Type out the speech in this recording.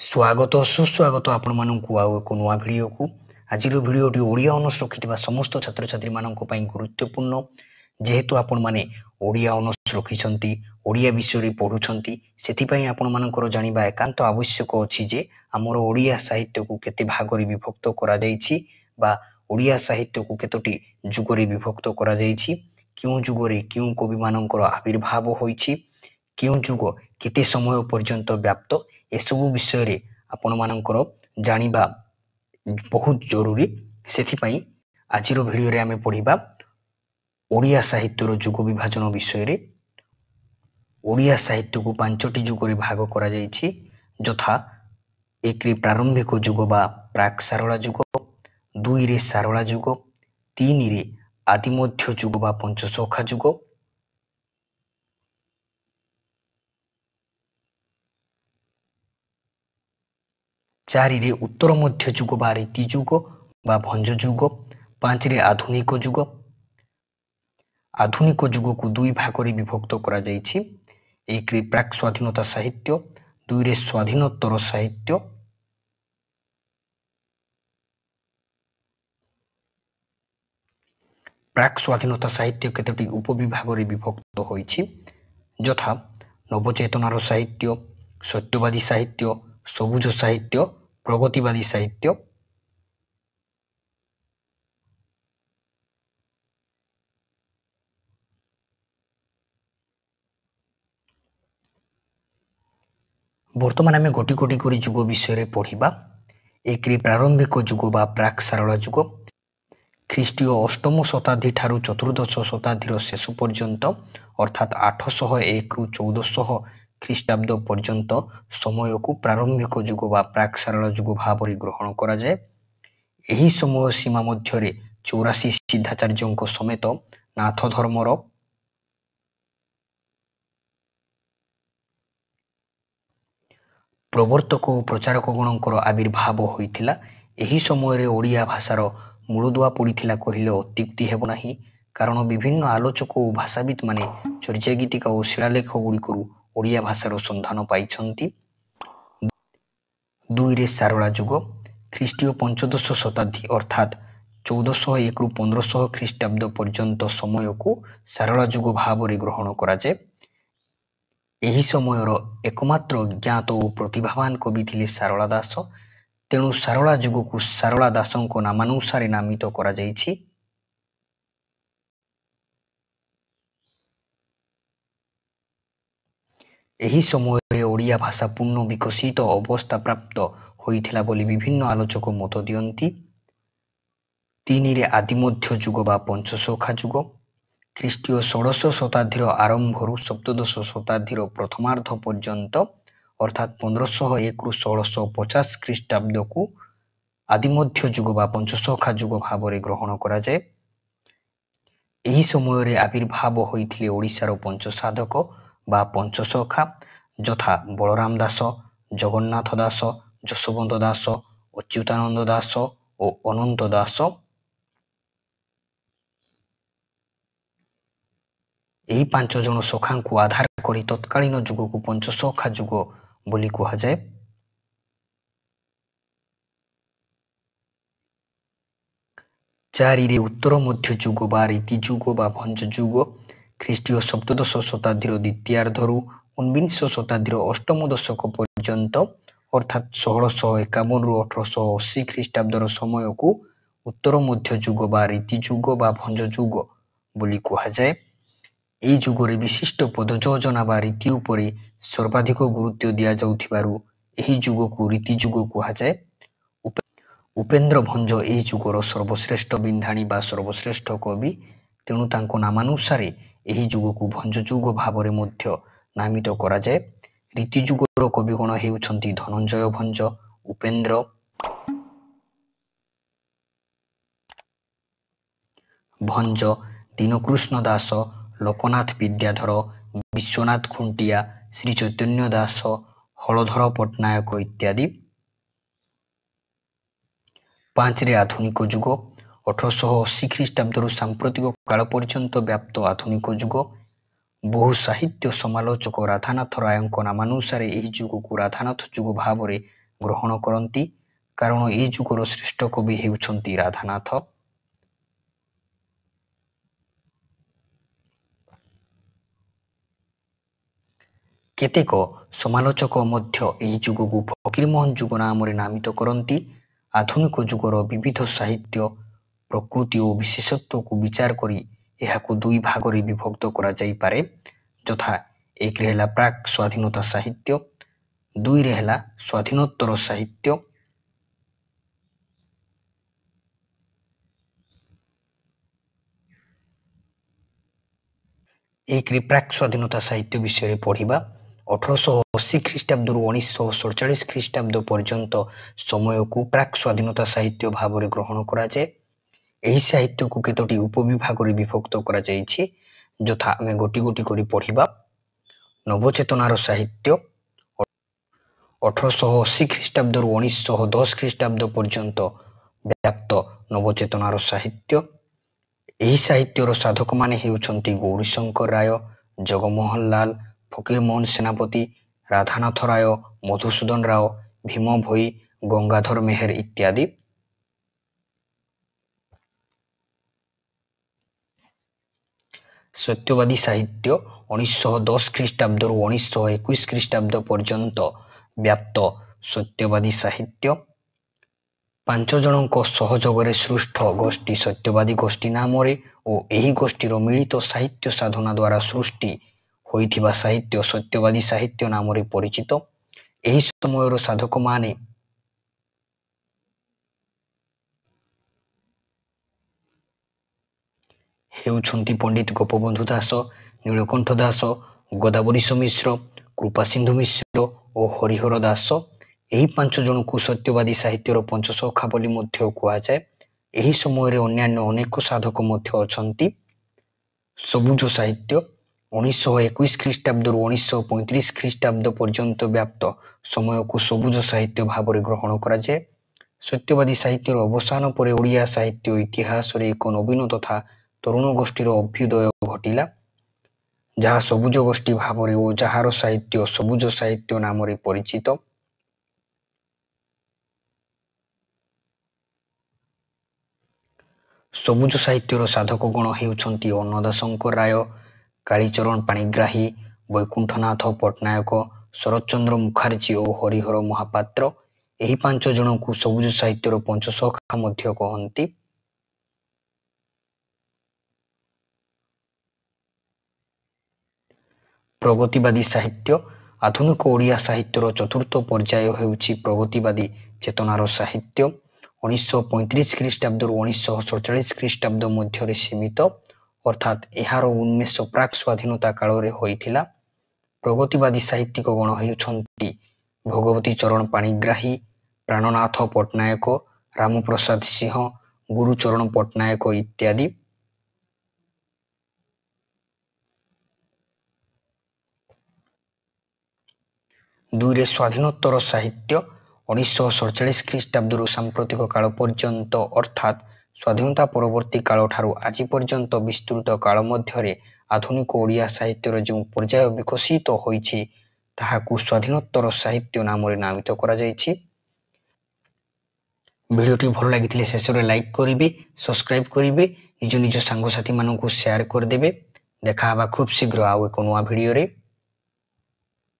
स्वागत सुस्वागत आपण मानकु आउ एको नुआ भिडियो को आज भिडियोटी ओडिया ऑनर्स रखिथिबा समस्त छात्र छात्री मानक पई गुरुत्वपूर्ण जेहेतु आपण माने ओडिया ऑनर्स रखिछंती ओडिया विषय रे पढुछंती सेति पई आपण मानकर जानिबा एकांत आवश्यक अछि जे हमर ओडिया साहित्य को केते भाग रे विभक्त करा जाईछि बा ओडिया साहित्य को केतोटी जुग रे विभक्त करा जाईछि क्यों जुग रे क्यों कवि मानकर आविर्भाव होईछि क्यों जुग केते समय पर्यंत व्याप्त एसबु विषय रे आपण मानकर जानिबा बहुत जरूरी सेथि पई आजिरो भिडियो रे हमें पढिबा ओडिया साहित्य रो जुग विभाजन विषय रे। ओडिया साहित्य को पांचटी जुग रे भाग करा जाईछि यथा एक रे प्रारंभिक जुग बा प्राक सारला जुग, दुई रे सारला जुग, तीन रे आदि मध्य जुग बा पंचसखा जुग, चारि रे उत्तर मध्य जुग बा रीति जुग बा भंज जुग, पांच रे आधुनिक जुग। आधुनिक जुग को दुई भाग रे विभक्त करा जाईछि एक रे प्राक स्वाधीनता साहित्य, दुई रे स्वाधीनोत्तर साहित्य। प्राक स्वाधीनता साहित्य केतोटी उपविभाग रे विभक्त होईछि यथा नवचेतनार साहित्य, सत्यवादी साहित्य, सबुज साहित्य, प्रगतिवादी साहित्य। वर्तमान आम गोटी गोटी कर जुग विषय पढ़ा। एक रे प्रारंभिक जुग बा प्राक सारला जुग ख्रीष्टीय अष्टम शताब्दी ठारू चतुर्दश शताब्दीर शेष पर्यंत अर्थात 801 रु 1400 ख्रीष्टाब्द पर्यंत समय को प्रारंभिक जुग बा प्राक सारला जुग भाव ग्रहण करा जाए। एही समय सीमा मध्य 84 सिद्धाचार्यों समेत नाथ धर्मर प्रवर्तक और प्रचारक गणकर आविर्भाव होइथिला। एही समय ओडिया भाषार मूलदुआ पड़ीथिला कहिले अत्युक्ति हेब नाही कारण विभिन्न आलोचक और भाषाविद माने चर्चा गीतिका और शिलालेख गुड़िकरू ओडिया भाषार संधान पाइछंती। दुई रे सारला जुग ख्रीष्टीय पंचदश शताब्दी अर्थात 1401 रु 1500 ख्रीष्टाब्द पर्यंत समय को सारला जुग भाव ग्रहण करा जाए। एही समयर एकमात्र ज्ञात और प्रतिभावान कवि थिले सारला दास, तेणु सारला जुग को सारला दासों नामानुसारे नामित करा जाईछि। एही समय ओडिया भाषा पूर्ण विकसित अवस्था प्राप्त होइथिला बोली विभिन्न आलोचक मत दियंती। तीन रे आदि मध्य जुग बा पंचसखा जुग ख्रीष्टीय षोडश शताब्दीर आरंभरू सप्तदश शताब्दीर प्रथमार्ध पर्यंत अर्थात 1501 रु 1650 ख्रीष्टाब्द को आदि मध्य जुग बा पंचसखा जुग भाव ग्रहण करा जाए। एही समय आविर्भाव होइथिले ओडिशार पंचसाधक बा पंचसखा यथा बलराम दास, जगन्नाथ दास, जशवंत दास, अच्युतानंद दास और अनंत दास। एही पांच जन सखा को आधार करी तत्कालीन जुग को पंचसखा जुग बोली कहा जाए। चारि रे उत्तर मध्य जुग बा रीति जुग बा भंज जुग ख्रीष्टीय सप्तदश शताब्दीर द्वितीयार्धरू 19 शताब्दीर अष्टम दशक पर्यंत अर्थात 1651 रु 1880 ख्रीष्टाब्दर समय को उत्तर मध्य जुग बा रीति जुग बा भंज जुग बोली कहा जाए। एई जुगरे विशिष्ट पद योजना बा रीति उपरे सर्वाधिक गुरुत्व दिया जाउथिबारु एही जुग को रीति जुग कहा जाए। उपेन्द्र भंज एही जुगर सर्वश्रेष्ठ बिंधाणी बा सर्वश्रेष्ठ कवि, तेणु तांको नामानुसारे एही जुग को भंज जुग भाव मध्य नामित करा जाए। रीति जुगर कविगण हेउछंती धनंजय भंज, उपेन्द्र भंज, दीनकृष्ण दास, लोकनाथ विद्याधर, विश्वनाथ खुंटिया, श्री चैतन्य दास, हलधर पट्टनायक इत्यादि। पांच रे आधुनिक जुग 1880 ख्रीष्टाब्दरू सांप्रतिक काल पर्यंत व्याप्त आधुनिक जुग बहु साहित्य समालोचक राधानाथ रायଙ୍କ नामानुसारे ଏହି ଯୁଗକୁ ରାଧାନାଥ ଯୁଗ ଭାବରେ ଗ୍ରହଣ କରନ୍ତି କାରଣ ଏ ଯୁଗର ଶ୍ରେଷ୍ଠ କବି ହେଉଛନ୍ତି ରାଧାନାଥ। କେତେକ ସମାଲୋଚକ ମଧ୍ୟ ଏହି ଯୁଗକୁ ଫକୀରମୋହନ ଯୁଗ ନାମରେ ନାମିତ କରନ୍ତି। ଆଧୁନିକ ଯୁଗର ବିବିଧ ସାହିତ୍ୟ ପ୍ରକୃତି ଓ ବିଶେଷତ୍ୱକୁ ବିଚାର କରି ଏହାକୁ ଦୁଇ ଭାଗରେ ବିଭକ୍ତ କରାଯାଇପାରେ, ଯଥା ଏକରେ ହେଲା ପ୍ରାକ୍ ସ୍ୱାଧୀନତା ସାହିତ୍ୟ, ଦୁଇରେ ହେଲା ସ୍ୱାଧୀନୋତ୍ତର ସାହିତ୍ୟ। ଏକରେ ପ୍ରାକ୍ ସ୍ୱାଧୀନତା ସାହିତ୍ୟ ବିଷୟରେ ପଢ଼ିବା। 1880 ଖ୍ରୀଷ୍ଟାବ୍ଦରୁ 1947 ଖ୍ରୀଷ୍ଟାବ୍ଦ ପର୍ଯ୍ୟନ୍ତ ସମୟକୁ ପ୍ରାକ୍ ସ୍ୱାଧୀନତା ସାହିତ୍ୟ ଭାବରେ ଗ୍ରହଣ କରାଯାଏ। ଏହି ସାହିତ୍ୟକୁ କେତୋଟି ଉପବିଭାଗରେ ବିଭକ୍ତ କରାଯାଇଛି, ଯଥା ଆମେ ଗୋଟି ଗୋଟି କରି ପଢ଼ିବା। ନବଚେତନାର ସାହିତ୍ୟ 1880 ଖ୍ରୀଷ୍ଟାବ୍ଦରୁ 1910 ଖ୍ରୀଷ୍ଟାବ୍ଦ ପର୍ଯ୍ୟନ୍ତ ବ୍ୟାପ୍ତ ନବଚେତନାର ସାହିତ୍ୟ। ଏହି ସାହିତ୍ୟର ସାଧକମାନେ ହେଉଛନ୍ତି ଗୌରୀଶଙ୍କର ରାୟ, ଜଗମୋହନ ଲାଲ, ଫକୀରମୋହନ ସେନାପତି, ରାଧାନାଥ ରାୟ, ମଧୁସୂଦନ ରାଓ, ଭୀମ ଭୋଇ, ଗଙ୍ଗାଧର ମେହେର ଇତ୍ୟାଦି। ସତ୍ୟବାଦୀ ସାହିତ୍ୟ 1910 ଖ୍ରୀଷ୍ଟାବ୍ଦରୁ 1921 ଖ୍ରୀଷ୍ଟାବ୍ଦ ପର୍ଯ୍ୟନ୍ତ ବ୍ୟାପ୍ତ ସତ୍ୟବାଦୀ ସାହିତ୍ୟ। 5 ଜଣଙ୍କ ସହଯୋଗରେ ସୃଷ୍ଟ ଗୋଷ୍ଠୀ ସତ୍ୟବାଦୀ ଗୋଷ୍ଠୀ ନାମରେ ଓ ଏହି ଗୋଷ୍ଠୀର ମିଳିତ ସାହିତ୍ୟ ସାଧନା ଦ୍ୱାରା ସୃଷ୍ଟି ହୋଇଥିବା ସାହିତ୍ୟ ସତ୍ୟବାଦୀ ସାହିତ୍ୟ ନାମରେ ପରିଚିତ। ଏହି ସମୟର ସାଧକମାନେ ହେଉଛନ୍ତି ପଣ୍ଡିତ ଗୋପବନ୍ଧୁ ଦାସ, ନୀଳକଣ୍ଠ ଦାସ, ଗୋଦାବରୀଶ ମିଶ୍ର, କୃପାସିନ୍ଧୁ ମିଶ୍ର ଓ ହରିହର ଦାସ। ଏହି 5 ଜଣଙ୍କୁ ସତ୍ୟବାଦୀ ସାହିତ୍ୟର ପଞ୍ଚସଖା ବୋଲି ମଧ୍ୟ କୁହାଯାଏ। ଏହି ସମୟରେ ଅନ୍ୟାନ୍ୟ ଅନେକ ସାଧକ ମଧ୍ୟ ଅଛନ୍ତି। ସବୁଜ ସାହିତ୍ୟ 1921 ଖ୍ରୀଷ୍ଟାବ୍ଦରୁ 1935 ଖ୍ରୀଷ୍ଟାବ୍ଦ ପର୍ଯ୍ୟନ୍ତ ବ୍ୟାପ୍ତ ସମୟକୁ ସବୁଜ ସାହିତ୍ୟ ଭାବରେ ଗ୍ରହଣ କରାଯାଏ। ସତ୍ୟବାଦୀ ସାହିତ୍ୟର ଅବସାନ ପରେ ଓଡ଼ିଆ ସାହିତ୍ୟ ଇତିହାସରେ ଏକ ନବୀନ ତଥା ତରୁଣ ଗୋଷ୍ଠୀର ଅଭ୍ୟୁଦୟ ଘଟିଲା, ଯାହା ସବୁଜ ଗୋଷ୍ଠୀ ଭାବରେ ଓ ଯାହାର ସାହିତ୍ୟ ସବୁଜ ସାହିତ୍ୟ ନାମରେ ପରିଚିତ। ସବୁଜ ସାହିତ୍ୟର ସାଧକଗଣ ହେଉଛନ୍ତି ଅନ୍ନଦାଶଙ୍କର ରାୟ, କାଳୀଚରଣ ପାଣିଗ୍ରାହୀ, ବୈକୁଣ୍ଠନାଥ ପଟ୍ଟନାୟକ, ଶରତଚନ୍ଦ୍ର ମୁଖାର୍ଜୀ ଓ ହରିହର ମହାପାତ୍ର। ଏହି 5 ଜଣଙ୍କୁ ସବୁଜ ସାହିତ୍ୟର ପଞ୍ଚସଖା ମଧ୍ୟ କହନ୍ତି। ପ୍ରଗତିବାଦୀ ସାହିତ୍ୟ ଆଧୁନିକ ଓଡ଼ିଆ ସାହିତ୍ୟର ଚତୁର୍ଥ ପର୍ଯ୍ୟାୟ ହେଉଛି ପ୍ରଗତିବାଦୀ ଚେତନାର ସାହିତ୍ୟ। 1935 ଖ୍ରୀଷ୍ଟାବ୍ଦରୁ 1947 ଖ୍ରୀଷ୍ଟାବ୍ଦ ମଧ୍ୟରେ ସୀମିତ, ଅର୍ଥାତ୍ ଏହାର ଉନ୍ମେଷ ପ୍ରାକ୍ ସ୍ୱାଧୀନତା କାଳରେ ହୋଇଥିଲା। ପ୍ରଗତିବାଦୀ ସାହିତ୍ୟିକଗଣ ହେଉଛନ୍ତି ଭଗବତୀ ଚରଣ ପାଣିଗ୍ରାହୀ, ପ୍ରାଣନାଥ ପଟ୍ଟନାୟକ, ରାମପ୍ରସାଦ ସିଂହ, ଗୁରୁଚରଣ ପଟ୍ଟନାୟକ ଇତ୍ୟାଦି। ଦୁଇରେ ସ୍ୱାଧୀନୋତ୍ତର ସାହିତ୍ୟ 1947 ଖ୍ରୀଷ୍ଟାବ୍ଦରୁ ସାମ୍ପ୍ରତିକ କାଳ ପର୍ଯ୍ୟନ୍ତ, ଅର୍ଥାତ୍ ସ୍ୱାଧୀନତା ପରବର୍ତ୍ତୀ କାଳଠାରୁ ଆଜି ପର୍ଯ୍ୟନ୍ତ ବିସ୍ତୃତ କାଳ ମଧ୍ୟରେ ଆଧୁନିକ ଓଡ଼ିଆ ସାହିତ୍ୟର ଯେଉଁ ପର୍ଯ୍ୟାୟ ବିକଶିତ ହୋଇଛି ତାହାକୁ ସ୍ୱାଧୀନୋତ୍ତର ସାହିତ୍ୟ ନାମରେ ନାମିତ କରାଯାଇଛି। ଭିଡ଼ିଓଟି ଭଲ ଲାଗିଥିଲେ ଶେଷରେ ଲାଇକ୍ କରିବେ, ସବସ୍କ୍ରାଇବ୍ କରିବେ, ନିଜ ସାଙ୍ଗସାଥିମାନଙ୍କୁ ସେୟାର କରିଦେବେ। ଦେଖା ହେବା ଖୁବ୍ ଶୀଘ୍ର ଆଉ ଏକ ନୂଆ ଭିଡ଼ିଓରେ।